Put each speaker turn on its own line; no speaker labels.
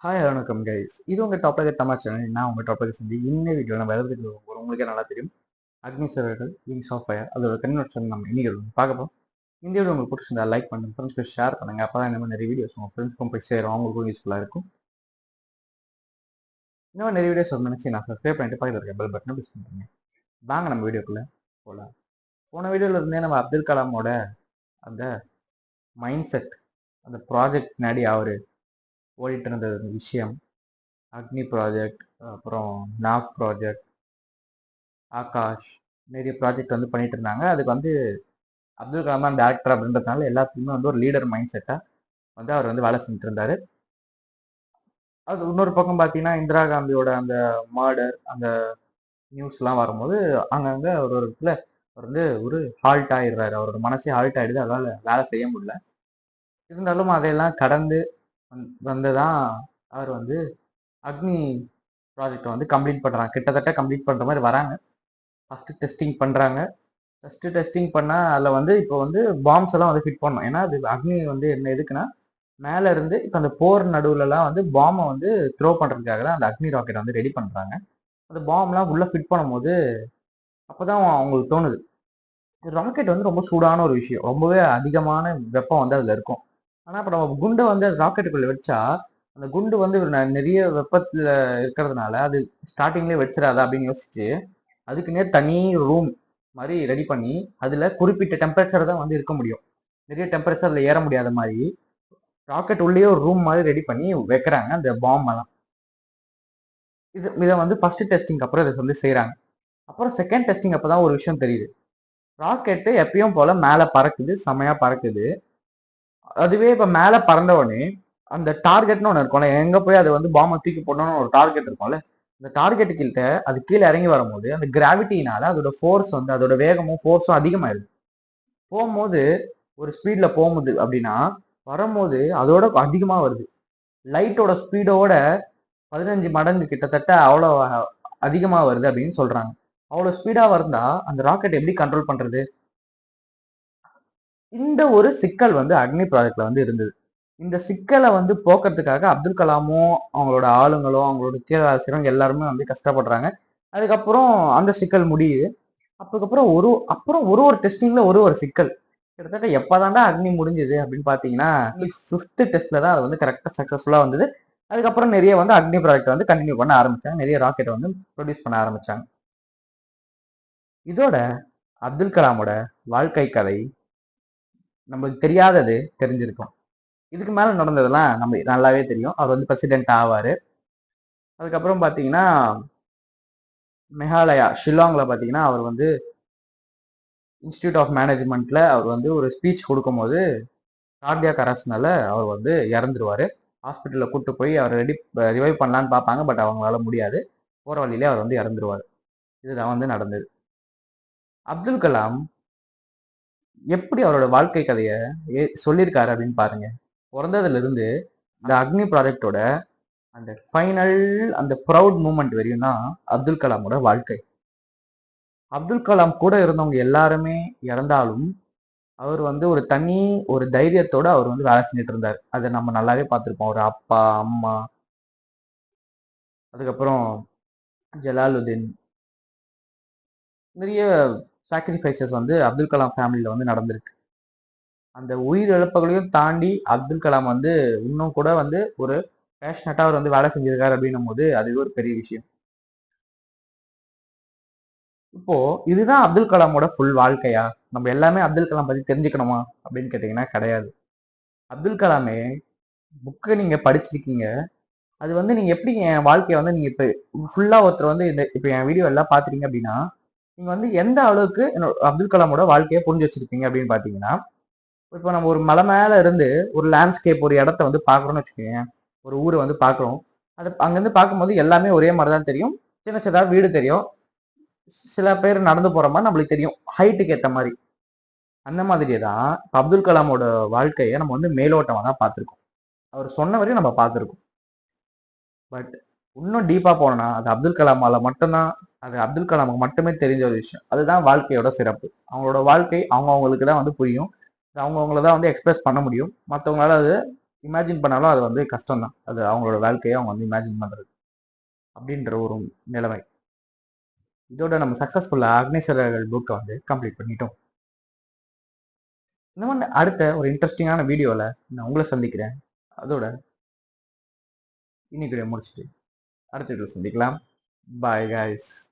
Hi வணக்கம் guys. இது உங்கள் டாபிக் தமிழ் சேனல். நான் உங்கள் டாபிக் செஞ்சு இன்னும் வீடியோ நம்ம எதிர்த்து உங்களுக்கே நல்லா தெரியும். Agni Siragugal wings of fire அதோட கன்வெர்ஷன் நம்ம இன்னைக்கு பார்க்க போகிறோம். இந்த வீடியோ உங்களுக்கு பிடிச்சிருந்தா லைக் பண்ணுங்க, ஃப்ரெண்ட்ஸ்க்கு ஷேர் பண்ணுங்க. அப்போ தான் இந்த மாதிரி நிறைய வீடியோஸ் உங்கள் ஃப்ரெண்ட்ஸ்க்கும் போய் சேரும், அவங்களுக்கும் யூஸ்ஃபுல்லாக இருக்கும். இந்த மாதிரி நிறைய வீடியோஸ் நினச்சி நான் சப்ஸ்கிரைப் பண்ணிட்டு பக்கத்தில் இருக்க பெல் பட்டனை ப்ரெஸ் பண்ணுறேங்க. வாங்க நம்ம வீடியோக்குள்ளே போகலாம். போன வீடியோவில் இருந்தே நம்ம அப்துல் கலாமோட அந்த மைண்ட் செட், அந்த ப்ராஜெக்ட் பின்னாடி அவர் ஓடிட்டு இருந்த விஷயம், அக்னி ப்ராஜெக்ட், அப்புறம் நாக் ப்ராஜெக்ட், ஆகாஷ், நிறைய ப்ராஜெக்ட் வந்து பண்ணிட்டு இருந்தாங்க. அதுக்கு வந்து அப்துல் கலாம் தான் டேரக்டர் அப்படின்றதுனால எல்லாத்துக்குமே வந்து ஒரு லீடர் மைண்ட் செட்டா வந்து அவர் வந்து வேலை செஞ்சுட்டு இருந்தாரு. அது இன்னொரு பக்கம் பார்த்தீங்கன்னா, இந்திரா காந்தியோட அந்த மர்டர், அந்த நியூஸ்லாம் வரும்போது அங்கங்க ஒரு ஒரு இடத்துல அவர் வந்து ஒரு ஹால்ட் ஆயிடுறாரு. அவரோட மனசே ஹால்ட் ஆயிடுது. அதனால வேலை செய்ய முடியல. இருந்தாலும் அதையெல்லாம் கடந்து வந்துதான் அவர் வந்து அக்னி ப்ராஜெக்டை வந்து கம்ப்ளீட் பண்றாங்க. கிட்டத்தட்ட கம்ப்ளீட் பண்ற மாதிரி வராங்க. ஃபர்ஸ்ட் டெஸ்டிங் பண்றாங்க. ஃபர்ஸ்ட் டெஸ்டிங் பண்ணா அதில் வந்து இப்போ வந்து பாம்ஸ் எல்லாம் வந்து ஃபிட் பண்ணணும். ஏன்னா அது அக்னி வந்து என்ன எதுக்குன்னா, மேல இருந்து இப்போ அந்த போர் நடுவுலலாம் வந்து பாம்பை வந்து த்ரோ பண்றதுக்காக தான் அந்த அக்னி ராக்கெட் வந்து ரெடி பண்றாங்க. அந்த பாம்லாம் உள்ள ஃபிட் பண்ணும்போது அப்போதான் அவங்களுக்கு தோணுது, ராக்கெட் வந்து ரொம்ப சூடான ஒரு விஷயம், ரொம்பவே அதிகமான வெப்பம் வந்து அதுல இருக்கும். ஆனா இப்போ நம்ம குண்டை வந்து ராக்கெட்டுக்குள்ள வச்சா அந்த குண்டு வந்து நிறைய வெப்பத்துல இருக்கிறதுனால அது ஸ்டார்டிங்லேயே வச்சிடாதா அப்படின்னு யோசிச்சு அதுக்குன்னே தனி ரூம் மாதிரி ரெடி பண்ணி அதுல குறிப்பிட்ட டெம்பரேச்சர் தான் வந்து இருக்க முடியும். நிறைய டெம்பரேச்சர்ல ஏற முடியாத மாதிரி ராக்கெட் உள்ளேயே ஒரு ரூம் மாதிரி ரெடி பண்ணி வைக்கிறாங்க அந்த பாம் எல்லாம். இதை வந்து ஃபர்ஸ்ட் டெஸ்டிங் அப்புறம் இதை வந்து செய்யறாங்க. அப்புறம் செகண்ட் டெஸ்டிங் அப்பதான் ஒரு விஷயம் தெரியுது. ராக்கெட்டு எப்பயும் போல மேல பறக்குது, செமையா பறக்குது. அதுவே இப்ப மேல பறந்த உடனே அந்த டார்கெட்னு ஒன்று இருக்கும்ல, எங்க போய் அதை வந்து பாம்பை தூக்கி போடணும்னு ஒரு டார்கெட் இருக்கும்ல, அந்த டார்கெட் கிட்ட அது கீழே இறங்கி வரும்போது அந்த கிராவிட்டினால அதோட ஃபோர்ஸ் வந்து அதோட வேகமும் ஃபோர்ஸும் அதிகமாயிருது. போகும்போது ஒரு ஸ்பீட்ல போகுது அப்படின்னா வரும்போது அதோட அதிகமா வருது. லைட்டோட ஸ்பீடோட 15 மடங்கு கிட்டத்தட்ட அவ்வளோ அதிகமா வருது அப்படின்னு சொல்றாங்க. அவ்வளோ ஸ்பீடா வருந்தா அந்த ராக்கெட் எப்படி கண்ட்ரோல் பண்றது? இந்த ஒரு சிக்கல் வந்து அக்னி ப்ராஜெக்ட்ல வந்து இருந்தது. இந்த சிக்கலை வந்து போக்குறதுக்காக அப்துல் கலாமும் அவங்களோட ஆளுங்களும் அவங்களோட கீழ வேலை செய்றவங்க எல்லாருமே வந்து கஷ்டப்படுறாங்க. அதுக்கப்புறம் அந்த சிக்கல் முடியுது. அதுக்கப்புறம் ஒரு ஒரு டெஸ்டிங்ல ஒரு ஒரு சிக்கல். கிட்டத்தட்ட எப்பதான்டா அக்னி முடிஞ்சது அப்படின்னு பாத்தீங்கன்னா, 5th டெஸ்ட்ல தான் அது வந்து கரெக்டா சக்சஸ்ஃபுல்லா வந்தது. அதுக்கப்புறம் நிறைய வந்து அக்னி ப்ராஜெக்ட் வந்து கண்டினியூ பண்ண ஆரம்பிச்சாங்க. நிறைய ராக்கெட் வந்து ப்ரொடியூஸ் பண்ண ஆரம்பிச்சாங்க. இதோட அப்துல் கலாமோட வாழ்க்கை கதை நம்மளுக்கு தெரியாதது தெரிஞ்சிருக்கும். இதுக்கு மேல நடந்ததெல்லாம் நம்ம நல்லாவே தெரியும். அவர் வந்து பிரசிடென்ட் ஆவாரு. அதுக்கப்புறம் பாத்தீங்கன்னா, மேகாலயா ஷில்லாங்ல பாத்தீங்கன்னா அவர் வந்து இன்ஸ்டிடியூட் ஆஃப் மேனேஜ்மெண்ட்ல அவர் வந்து ஒரு ஸ்பீச் கொடுக்கும்போது கார்டியாக் அரெஸ்ட்னால அவர் வந்து இறந்துருவாரு. ஹாஸ்பிட்டல்ல கூட்டு போய் அவர் ரிவைவ் பண்ணலான்னு பார்ப்பாங்க. பட் அவங்களால முடியாது. போற வழியிலே அவர் வந்து இறந்துருவாரு. இதுதான் வந்து நடந்தது. அப்துல் கலாம் எப்படி அவரோட வாழ்க்கை கதைய சொல்லியிருக்காரு அப்படின்னு பாருங்க. பிறந்ததுல இருந்து இந்த அக்னி ப்ராஜெக்டோட அந்த ஃபைனல், அந்த ப்ரௌட் மூமெண்ட் வரையும் தான் அப்துல் கலாமோட வாழ்க்கை. அப்துல் கலாம் கூட இருந்தவங்க எல்லாருமே இறந்தாலும் அவர் வந்து ஒரு தனி ஒரு தைரியத்தோட அவர் வந்து வேலை செஞ்சுட்டு இருந்தார். அதை நம்ம நல்லாவே பார்த்திருப்போம். ஒரு அப்பா, அம்மா, அதுக்கப்புறம் ஜலாலுதீன், நிறைய சாக்ரிஃபைசஸ் வந்து அப்துல் கலாம் ஃபேமிலியில வந்து நடந்திருக்கு. அந்த உயிர் இழப்புகளையும் தாண்டி அப்துல் கலாம் வந்து இன்னும் கூட வந்து ஒரு பேஷனட்டா அவர் வந்து வேலை செஞ்சிருக்காரு அப்படின்னும் போது அதுவே ஒரு பெரிய விஷயம். இப்போ இதுதான் அப்துல் கலாமோட ஃபுல் வாழ்க்கையா? நம்ம எல்லாமே அப்துல் கலாம் பத்தி தெரிஞ்சுக்கணுமா அப்படின்னு கேட்டீங்கன்னா கிடையாது. அப்துல் கலாமே புக்கை நீங்க படிச்சிருக்கீங்க. அது வந்து நீங்க எப்படி என் வாழ்க்கையை வந்து நீங்க இப்ப ஃபுல்லா ஒருத்தர் வந்து இந்த இப்ப என் வீடியோ எல்லாம் பாத்துறீங்க அப்படின்னா நீங்க வந்து எந்த அளவுக்கு அப்துல் கலாமோட வாழ்க்கையை புரிஞ்சு வச்சிருப்பீங்க அப்படின்னு பாத்தீங்கன்னா, இப்போ நம்ம ஒரு மலை மேல இருந்து ஒரு லேண்ட்ஸ்கேப், ஒரு இடத்த வந்து பாக்குறோம்னு வச்சுக்கோங்க. ஒரு ஊரை வந்து பாக்குறோம். அது அங்கிருந்து பார்க்கும்போது எல்லாமே ஒரே மாதிரி தான் தெரியும். சின்ன சின்னதா வீடு தெரியும். சில பேர் நடந்து போற மாதிரி நம்மளுக்கு தெரியும், ஹைட்டுக்கு ஏத்த மாதிரி. அந்த மாதிரியே தான் அப்துல் கலாமோட வாழ்க்கையை நம்ம வந்து மேலோட்டமா தான் பார்த்திருக்கோம். அவர் சொன்ன வரையும் நம்ம பார்த்திருக்கோம். பட் இன்னும் டீப்பா போனோம்னா அது அப்துல் கலாமால மட்டும்தான், அது அப்துல் கலாமுக்கு மட்டுமே தெரிஞ்ச ஒரு விஷயம். அதுதான் வாழ்க்கையோட சிறப்பு. அவங்களோட வாழ்க்கை அவங்கவுங்களுக்கு தான் வந்து புரியும். அவங்கவுங்கள தான் வந்து எக்ஸ்பிரஸ் பண்ண முடியும். மற்றவங்களால அது இமேஜின் பண்ணாலும் அது வந்து கஷ்டம் தான். அது அவங்களோட வாழ்க்கையை அவங்க வந்து இமேஜின் பண்ணுறது அப்படின்ற ஒரு நிலைமை. இதோட நம்ம சக்ஸஸ்ஃபுல்லாக அக்னேஸ்வரர்கள் புக்கை வந்து கம்ப்ளீட் பண்ணிட்டோம். இந்த மாதிரி அடுத்த ஒரு இன்ட்ரெஸ்டிங்கான வீடியோவில் நான் உங்களை சந்திக்கிறேன். அதோட இன்னைக்கு வீடியோ முடிச்சுட்டு அடுத்த வீடியோ சந்திக்கலாம். Bye guys.